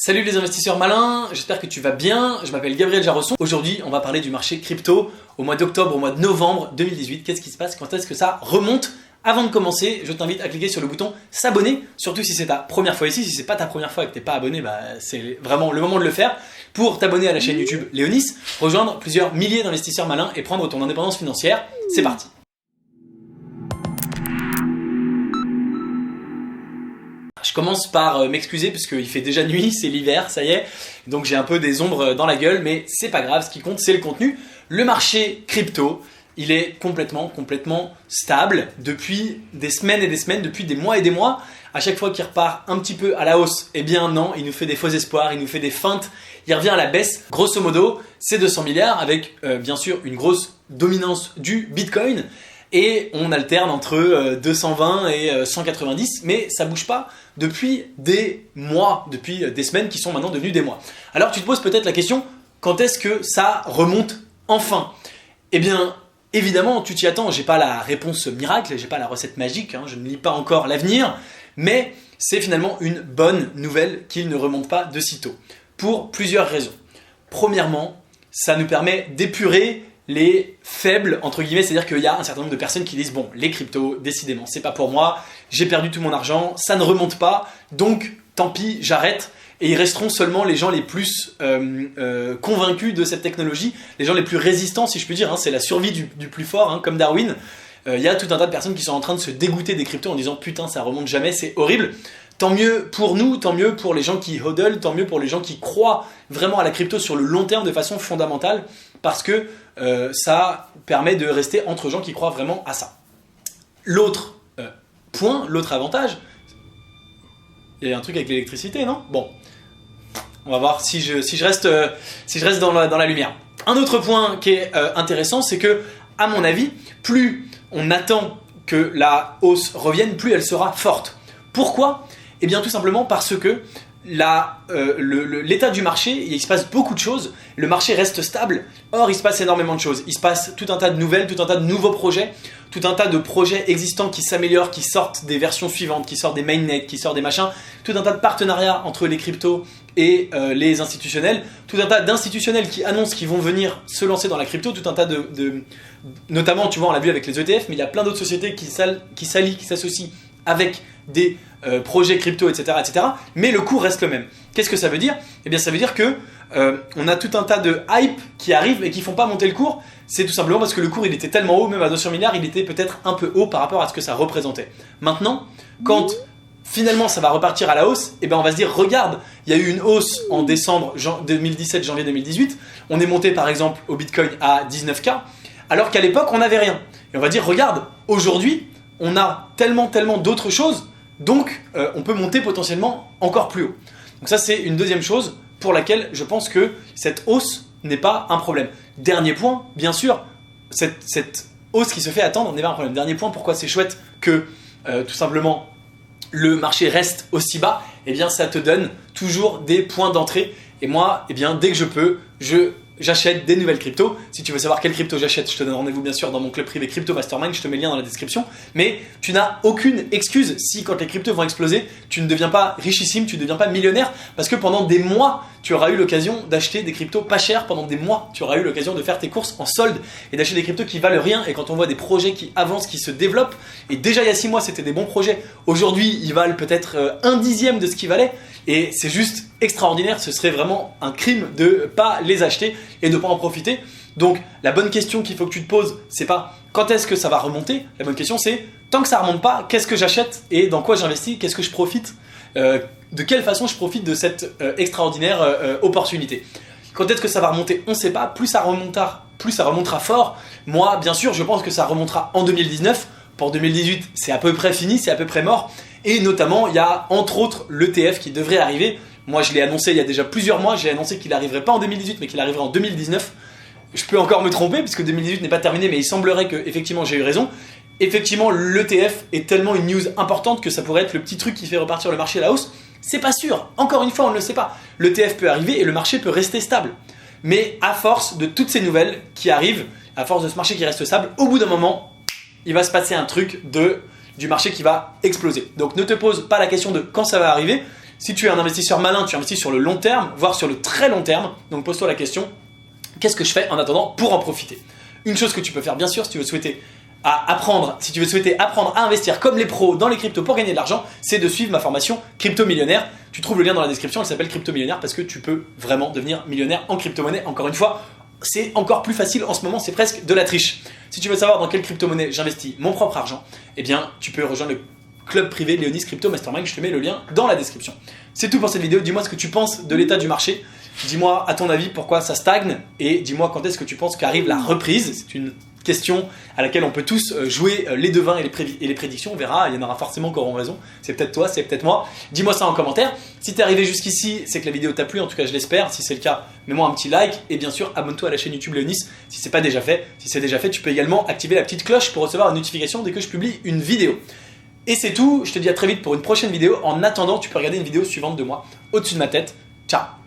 Salut les investisseurs malins, j'espère que tu vas bien, je m'appelle Gabriel Jarosson. Aujourd'hui on va parler du marché crypto au mois d'octobre, au mois de novembre 2018. Qu'est-ce qui se passe, quand est-ce que ça remonte? Avant de commencer, je t'invite à cliquer sur le bouton s'abonner, surtout si c'est ta première fois ici. Si c'est pas ta première fois et que t'es pas abonné, c'est vraiment le moment de le faire pour t'abonner à la chaîne YouTube Léonis, rejoindre plusieurs milliers d'investisseurs malins et prendre ton indépendance financière. C'est parti. Je commence par m'excuser parce qu'il fait déjà nuit, c'est l'hiver, ça y est, donc j'ai un peu des ombres dans la gueule, mais c'est pas grave, ce qui compte c'est le contenu. Le marché crypto, il est complètement stable depuis des semaines et des semaines, depuis des mois et des mois. À chaque fois qu'il repart un petit peu à la hausse, eh bien non, il nous fait des faux espoirs, il nous fait des feintes, il revient à la baisse. Grosso modo, c'est 200 milliards avec bien sûr une grosse dominance du Bitcoin. Et on alterne entre 220 et 190, mais ça bouge pas depuis des mois, depuis des semaines qui sont maintenant devenues des mois. Alors tu te poses peut-être la question, quand est-ce que ça remonte enfin? Eh bien, évidemment, tu t'y attends, j'ai pas la réponse miracle, j'ai pas la recette magique, je ne lis pas encore l'avenir, mais c'est finalement une bonne nouvelle qu'il ne remonte pas de sitôt, pour plusieurs raisons. Premièrement, ça nous permet d'épurer les faibles, entre guillemets, c'est-à-dire qu'il y a un certain nombre de personnes qui disent « Bon, les cryptos, décidément, c'est pas pour moi, j'ai perdu tout mon argent, ça ne remonte pas, donc tant pis, j'arrête. » Et ils resteront seulement les gens les plus convaincus de cette technologie, les gens les plus résistants, si je puis dire, c'est la survie du plus fort, comme Darwin. Il y a tout un tas de personnes qui sont en train de se dégoûter des cryptos en disant « Putain, ça remonte jamais, c'est horrible ». Tant mieux pour nous, tant mieux pour les gens qui hodl, tant mieux pour les gens qui croient vraiment à la crypto sur le long terme de façon fondamentale, parce que ça permet de rester entre gens qui croient vraiment à ça. L'autre point, l'autre avantage, il y a un truc avec l'électricité, non? Bon, on va voir si je reste dans la lumière. Un autre point qui est intéressant, c'est que, à mon avis, plus on attend que la hausse revienne, plus elle sera forte. Pourquoi? Eh bien tout simplement parce que l'état du marché, il se passe beaucoup de choses, le marché reste stable, or il se passe énormément de choses. Il se passe tout un tas de nouvelles, tout un tas de nouveaux projets, tout un tas de projets existants qui s'améliorent, qui sortent des versions suivantes, qui sortent des mainnets, qui sortent des machins, tout un tas de partenariats entre les cryptos et les institutionnels, tout un tas d'institutionnels qui annoncent qu'ils vont venir se lancer dans la crypto, tout un tas notamment, tu vois, on l'a vu avec les ETF, mais il y a plein d'autres sociétés qui s'allient, qui s'associent avec des projets crypto, etc., etc. Mais le cours reste le même. Qu'est-ce que ça veut dire? Eh bien, ça veut dire que on a tout un tas de hype qui arrivent et qui font pas monter le cours. C'est tout simplement parce que le cours il était tellement haut, même à 200 milliards, il était peut-être un peu haut par rapport à ce que ça représentait. Maintenant, quand finalement ça va repartir à la hausse, eh bien on va se dire, regarde, il y a eu une hausse en décembre 2017, janvier 2018. On est monté par exemple au Bitcoin à 19K, alors qu'à l'époque on n'avait rien. Et on va dire, regarde, aujourd'hui, on a tellement d'autres choses, donc on peut monter potentiellement encore plus haut. Donc ça c'est une deuxième chose pour laquelle je pense que cette hausse n'est pas un problème. Dernier point, bien sûr, cette hausse qui se fait attendre n'est pas un problème. Dernier point, pourquoi c'est chouette que tout simplement le marché reste aussi bas? Eh bien ça te donne toujours des points d'entrée. Et moi, eh bien, dès que je peux, j'achète des nouvelles cryptos. Si tu veux savoir quelle crypto j'achète, je te donne rendez-vous bien sûr dans mon club privé Crypto Mastermind, je te mets le lien dans la description. Mais tu n'as aucune excuse si quand les cryptos vont exploser, tu ne deviens pas richissime, tu ne deviens pas millionnaire, parce que pendant des mois, tu auras eu l'occasion d'acheter des cryptos pas chers. Pendant des mois, tu auras eu l'occasion de faire tes courses en solde et d'acheter des cryptos qui valent rien. Et quand on voit des projets qui avancent, qui se développent, et déjà il y a 6 mois c'était des bons projets, aujourd'hui ils valent peut-être 1/10 de ce qu'ils valaient. Et c'est juste extraordinaire, ce serait vraiment un crime de ne pas les acheter et de ne pas en profiter. Donc la bonne question qu'il faut que tu te poses, c'est pas quand est-ce que ça va remonter, la bonne question c'est tant que ça ne remonte pas, qu'est-ce que j'achète et dans quoi j'investis, qu'est-ce que je profite, de quelle façon je profite de cette extraordinaire opportunité. Quand est-ce que ça va remonter, on ne sait pas, plus ça remontera fort. Moi bien sûr je pense que ça remontera en 2019, pour 2018 c'est à peu près fini, c'est à peu près mort. Et notamment, il y a entre autres l'ETF qui devrait arriver. Moi, je l'ai annoncé il y a déjà plusieurs mois. J'ai annoncé qu'il n'arriverait pas en 2018, mais qu'il arriverait en 2019. Je peux encore me tromper, puisque 2018 n'est pas terminé, mais il semblerait que effectivement j'ai eu raison. Effectivement, l'ETF est tellement une news importante que ça pourrait être le petit truc qui fait repartir le marché à la hausse. C'est pas sûr. Encore une fois, on ne le sait pas. L'ETF peut arriver et le marché peut rester stable. Mais à force de toutes ces nouvelles qui arrivent, à force de ce marché qui reste stable, au bout d'un moment, il va se passer un truc du marché qui va exploser. Donc ne te pose pas la question de quand ça va arriver, Si tu es un investisseur malin, tu investis sur le long terme, voire sur le très long terme. Donc pose-toi la question, qu'est-ce que je fais en attendant pour en profiter? Une chose que tu peux faire bien sûr si tu veux souhaiter apprendre à investir comme les pros dans les cryptos pour gagner de l'argent, c'est de suivre ma formation Crypto Millionnaire. Tu trouves le lien dans la description, elle s'appelle Crypto Millionnaire parce que tu peux vraiment devenir millionnaire en crypto-monnaie. Encore une fois, c'est encore plus facile en ce moment, c'est presque de la triche. Si tu veux savoir dans quelle crypto-monnaie j'investis mon propre argent, eh bien tu peux rejoindre le club privé Léonis Crypto Mastermind, je te mets le lien dans la description. C'est tout pour cette vidéo, dis-moi ce que tu penses de l'état du marché, dis-moi à ton avis pourquoi ça stagne et dis-moi quand est-ce que tu penses qu'arrive la reprise. C'est une question à laquelle on peut tous jouer les devins et les prédictions, on verra, il y en aura forcément qui auront raison, c'est peut-être toi, c'est peut-être moi, dis-moi ça en commentaire. Si t'es arrivé jusqu'ici, c'est que la vidéo t'a plu, en tout cas je l'espère, si c'est le cas, mets-moi un petit like et bien sûr abonne-toi à la chaîne YouTube Léonis si c'est pas déjà fait. Si c'est déjà fait, tu peux également activer la petite cloche pour recevoir une notification dès que je publie une vidéo. Et c'est tout, je te dis à très vite pour une prochaine vidéo. En attendant, tu peux regarder une vidéo suivante de moi au-dessus de ma tête. Ciao!